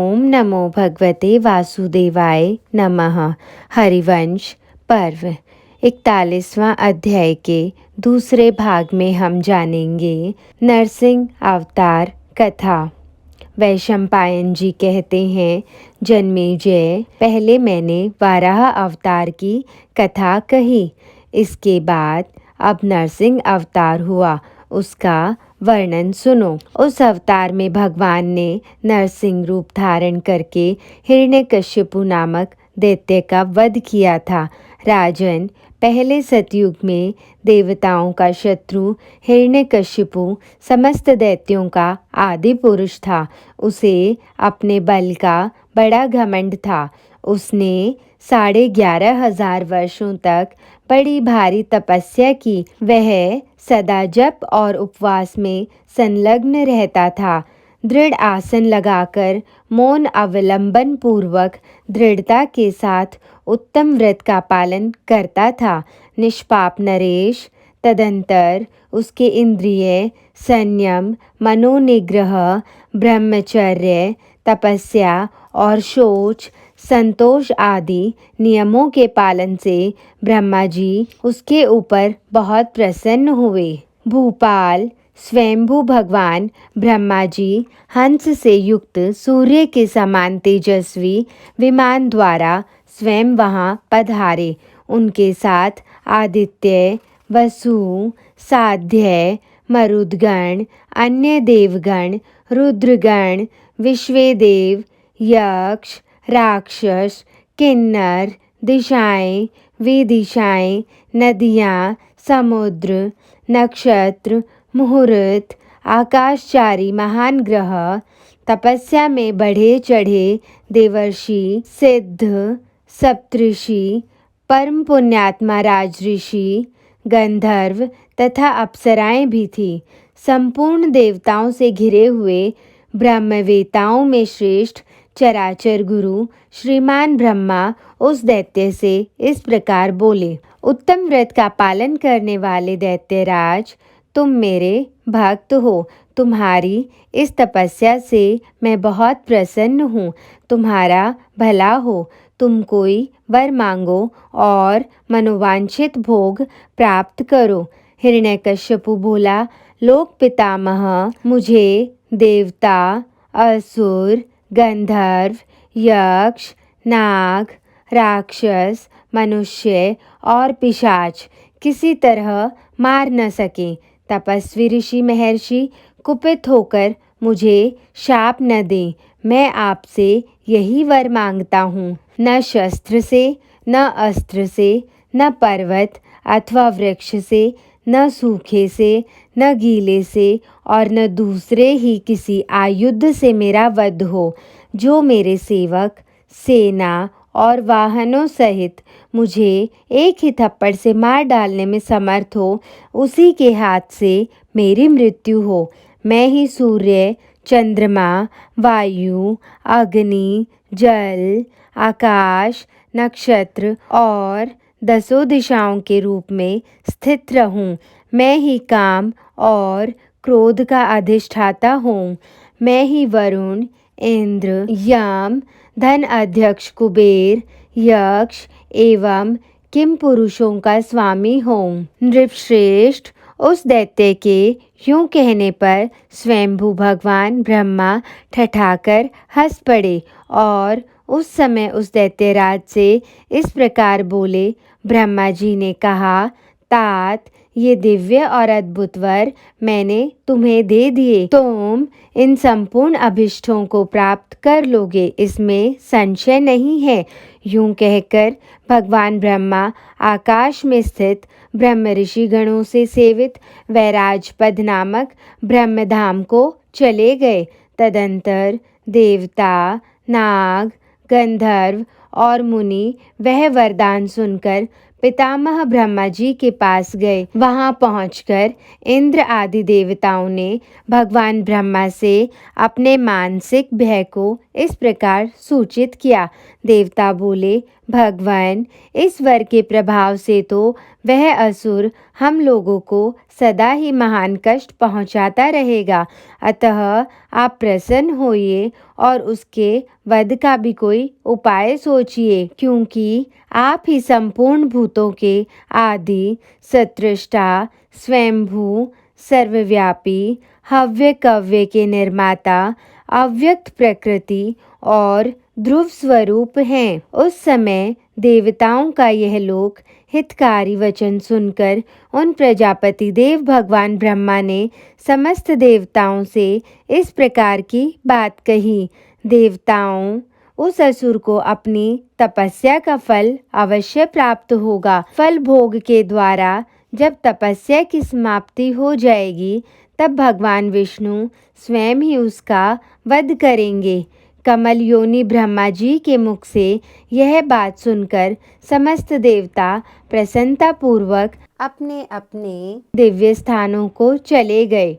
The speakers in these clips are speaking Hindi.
ओम नमो भगवते वासुदेवाय नमः। हरिवंश पर्व 41वां अध्याय के दूसरे भाग में हम जानेंगे नरसिंह अवतार कथा। वैशंपायन जी कहते हैं, जन्मेजय, पहले मैंने वाराह अवतार की कथा कही, इसके बाद अब नरसिंह अवतार हुआ, उसका वर्णन सुनो। उस अवतार में भगवान ने नरसिंह रूप धारण करके हिरण्यकश्यपु नामक दैत्य का वध किया था। राजन, पहले सतयुग में देवताओं का शत्रु हिरण्यकश्यपु समस्त दैत्यों का आदि पुरुष था। उसे अपने बल का बड़ा घमंड था। उसने 11,500 वर्षों तक बड़ी भारी तपस्या की। वह सदा जप और उपवास में संलग्न रहता था। दृढ़ आसन लगाकर मौन अवलंबन पूर्वक दृढ़ता के साथ उत्तम व्रत का पालन करता था। निष्पाप नरेश, तदंतर उसके इंद्रिय संयम, मनोनिग्रह, ब्रह्मचर्य, तपस्या और शौच, संतोष आदि नियमों के पालन से ब्रह्मा जी उसके ऊपर बहुत प्रसन्न हुए। भूपाल स्वयंभू भगवान ब्रह्मा जी हंस से युक्त सूर्य के समान तेजस्वी विमान द्वारा स्वयं वहाँ पधारे। उनके साथ आदित्य, वसु, साध्य, मरुदगण, अन्य देवगण, रुद्रगण, विश्वेदेव, यक्ष, राक्षस, किन्नर, दिशाएं, विदिशाएं, नदियाँ, समुद्र, नक्षत्र, मुहूर्त, आकाशचारी महान ग्रह, तपस्या में बढ़े चढ़े देवर्षि, सिद्ध, सप्तऋषि, परम पुण्यात्मा राजऋषि, गंधर्व तथा अप्सराएं भी थी। संपूर्ण देवताओं से घिरे हुए ब्रह्मवेताओं में श्रेष्ठ चराचर गुरु श्रीमान ब्रह्मा उस दैत्य से इस प्रकार बोले। उत्तम व्रत का पालन करने वाले दैत्यराज, तुम मेरे भक्त हो। तुम्हारी इस तपस्या से मैं बहुत प्रसन्न हूँ। तुम्हारा भला हो। तुम कोई वर मांगो और मनोवांछित भोग प्राप्त करो। हिरण्यकश्यपु बोला, लोक पितामह, मुझे देवता, असुर, गंधर्व, यक्ष, नाग, राक्षस, मनुष्य और पिशाच किसी तरह मार न सके। तपस्वी ऋषि महर्षि कुपित होकर मुझे शाप न दें। मैं आपसे यही वर मांगता हूँ। न शस्त्र से, न अस्त्र से, न पर्वत अथवा वृक्ष से, न सूखे से, न गीले से और न दूसरे ही किसी आयुध से मेरा वध हो। जो मेरे सेवक, सेना और वाहनों सहित मुझे एक ही थप्पड़ से मार डालने में समर्थ हो, उसी के हाथ से मेरी मृत्यु हो। मैं ही सूर्य, चंद्रमा, वायु, अग्नि, जल, आकाश, नक्षत्र और 10 दिशाओं के रूप में स्थित रहूं। मैं ही काम और क्रोध का अधिष्ठाता हूँ। मैं ही वरुण, इंद्र, यम, धन अध्यक्ष कुबेर, यक्ष एवं किम पुरुषों का स्वामी हूँ। नृपश्रेष्ठ, उस दैत्य के यूं कहने पर स्वयंभू भगवान ब्रह्मा ठठाकर हंस पड़े और उस समय उस दैत्यराज से इस प्रकार बोले। ब्रह्मा जी ने कहा, तात, ये दिव्य और अद्भुत वर मैंने तुम्हें दे दिए। तुम इन संपूर्ण अभिष्टों को प्राप्त कर लोगे, इसमें संशय नहीं है। यूं कहकर भगवान ब्रह्मा आकाश में स्थित ब्रह्म ऋषि गणों से सेवित वैराजपद नामक ब्रह्मधाम को चले गए। तदंतर देवता, नाग, गंधर्व और मुनि वह वरदान सुनकर पितामह ब्रह्मा जी के पास गए। वहां पहुंचकर इंद्र आदि देवताओं ने भगवान ब्रह्मा से अपने मानसिक भय को इस प्रकार सूचित किया। देवता बोले, भगवान, इस वर के प्रभाव से तो वह असुर हम लोगों को सदा ही महान कष्ट पहुंचाता रहेगा। अतः आप प्रसन्न होइए और उसके वध का भी कोई उपाय सोचिए, क्योंकि आप ही संपूर्ण भूतों के आदि, सत्रष्टा, स्वयंभू, सर्वव्यापी, हव्य कव्य के निर्माता, अव्यक्त प्रकृति और ध्रुव स्वरूप हैं। उस समय देवताओं का यह लोक हितकारी वचन सुनकर उन प्रजापति देव भगवान ब्रह्मा ने समस्त देवताओं से इस प्रकार की बात कही। देवताओं, उस असुर को अपनी तपस्या का फल अवश्य प्राप्त होगा। फल भोग के द्वारा जब तपस्या की समाप्ति हो जाएगी, तब भगवान विष्णु स्वयं ही उसका वध करेंगे। कमल योनि ब्रह्मा जी के मुख से यह बात सुनकर समस्त देवता प्रसन्नता पूर्वक अपने अपने दिव्य स्थानों को चले गए।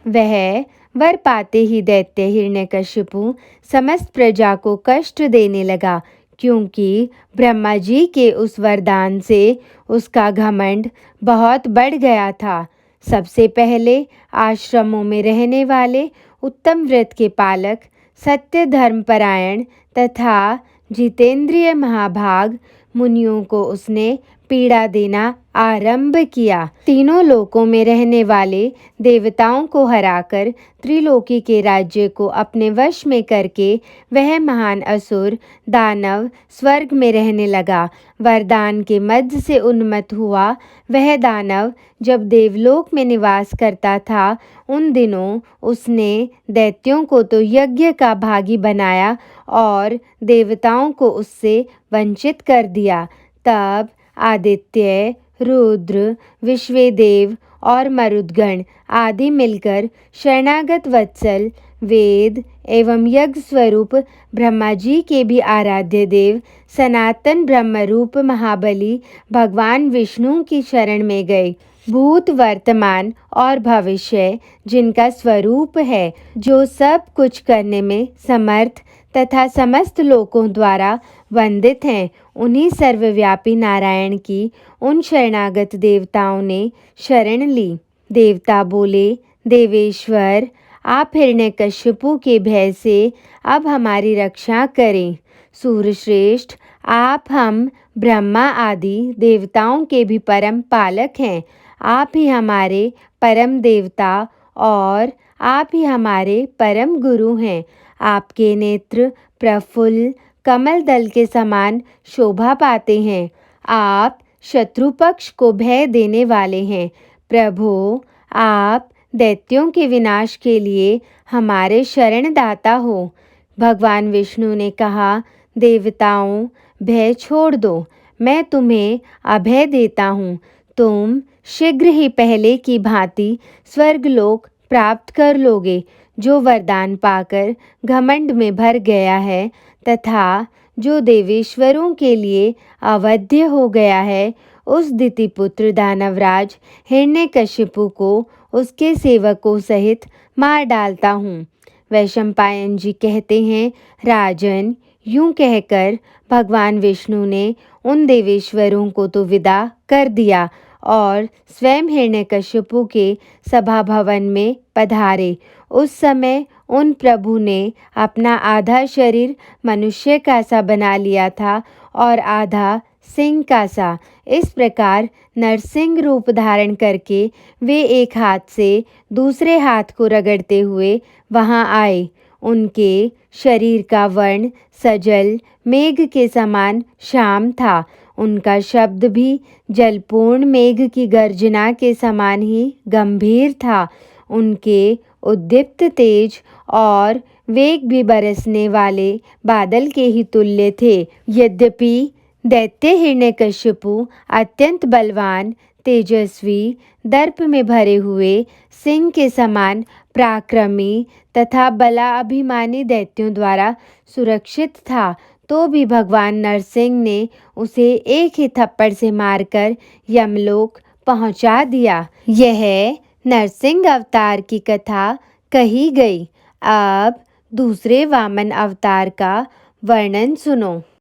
वह वर पाते ही दैत्य हिरण्यकशिपु समस्त प्रजा को कष्ट देने लगा, क्योंकि ब्रह्मा जी के उस वरदान से उसका घमंड बहुत बढ़ गया था। सबसे पहले आश्रमों में रहने वाले उत्तम व्रत के पालक, सत्य धर्मपरायण तथा जितेंद्रिय महाभाग मुनियों को उसने पीड़ा देना आरंभ किया। तीनों लोकों में रहने वाले देवताओं को हराकर त्रिलोकी के राज्य को अपने वश में करके वह महान असुर दानव स्वर्ग में रहने लगा। वरदान के मध्य से उन्मत्त हुआ वह दानव जब देवलोक में निवास करता था, उन दिनों उसने दैत्यों को तो यज्ञ का भागी बनाया और देवताओं को उससे वंचित कर दिया। तब आदित्य, रुद्र, विश्वेदेव और मरुद्गण आदि मिलकर शरणागत वत्सल, वेद एवं यज्ञ स्वरूप ब्रह्मा जी के भी आराध्य देव सनातन ब्रह्मरूप महाबली भगवान विष्णु की शरण में गए। भूत, वर्तमान और भविष्य जिनका स्वरूप है, जो सब कुछ करने में समर्थ तथा समस्त लोकों द्वारा वंदित हैं, उन्हीं सर्वव्यापी नारायण की उन शरणागत देवताओं ने शरण ली। देवता बोले, देवेश्वर, आप हिरण्यकशिपु के भय से अब हमारी रक्षा करें। सूर्यश्रेष्ठ, आप हम ब्रह्मा आदि देवताओं के भी परम पालक हैं। आप ही हमारे परम देवता और आप ही हमारे परम गुरु हैं। आपके नेत्र प्रफुल्ल कमल दल के समान शोभा पाते हैं। आप शत्रु पक्ष को भय देने वाले हैं। प्रभु, आप दैत्यों के विनाश के लिए हमारे शरणदाता हो। भगवान विष्णु ने कहा, देवताओं, भय छोड़ दो, मैं तुम्हें अभय देता हूँ। तुम शीघ्र ही पहले की भांति स्वर्गलोक प्राप्त कर लोगे। जो वरदान पाकर घमंड में भर गया है तथा जो देवेश्वरों के लिए अवध्य हो गया है, उस दितिपुत्र दानवराज हिरण्यकशिपु को उसके सेवकों सहित मार डालता हूँ। वैशंपायन जी कहते हैं, राजन, यूं कहकर भगवान विष्णु ने उन देवेश्वरों को तो विदा कर दिया और स्वयं हिरण्यकशिपु के सभा भवन में पधारे। उस समय उन प्रभु ने अपना आधा शरीर मनुष्य का सा बना लिया था और आधा सिंह का सा। इस प्रकार नरसिंह रूप धारण करके वे एक हाथ से दूसरे हाथ को रगड़ते हुए वहां आए। उनके शरीर का वर्ण सजल मेघ के समान श्याम था। उनका शब्द भी जलपूर्ण मेघ की गर्जना के समान ही गंभीर था। उनके उद्दीप्त तेज और वेग भी बरसने वाले बादल के ही तुल्य थे। यद्यपि दैत्य हिरण्यकशिपु अत्यंत बलवान, तेजस्वी, दर्प में भरे हुए सिंह के समान पराक्रमी तथा बलाभिमानी दैत्यों द्वारा सुरक्षित था, तो भी भगवान नरसिंह ने उसे एक ही थप्पड़ से मारकर यमलोक पहुंचा दिया। यह नरसिंह अवतार की कथा कही गई। अब दूसरे वामन अवतार का वर्णन सुनो।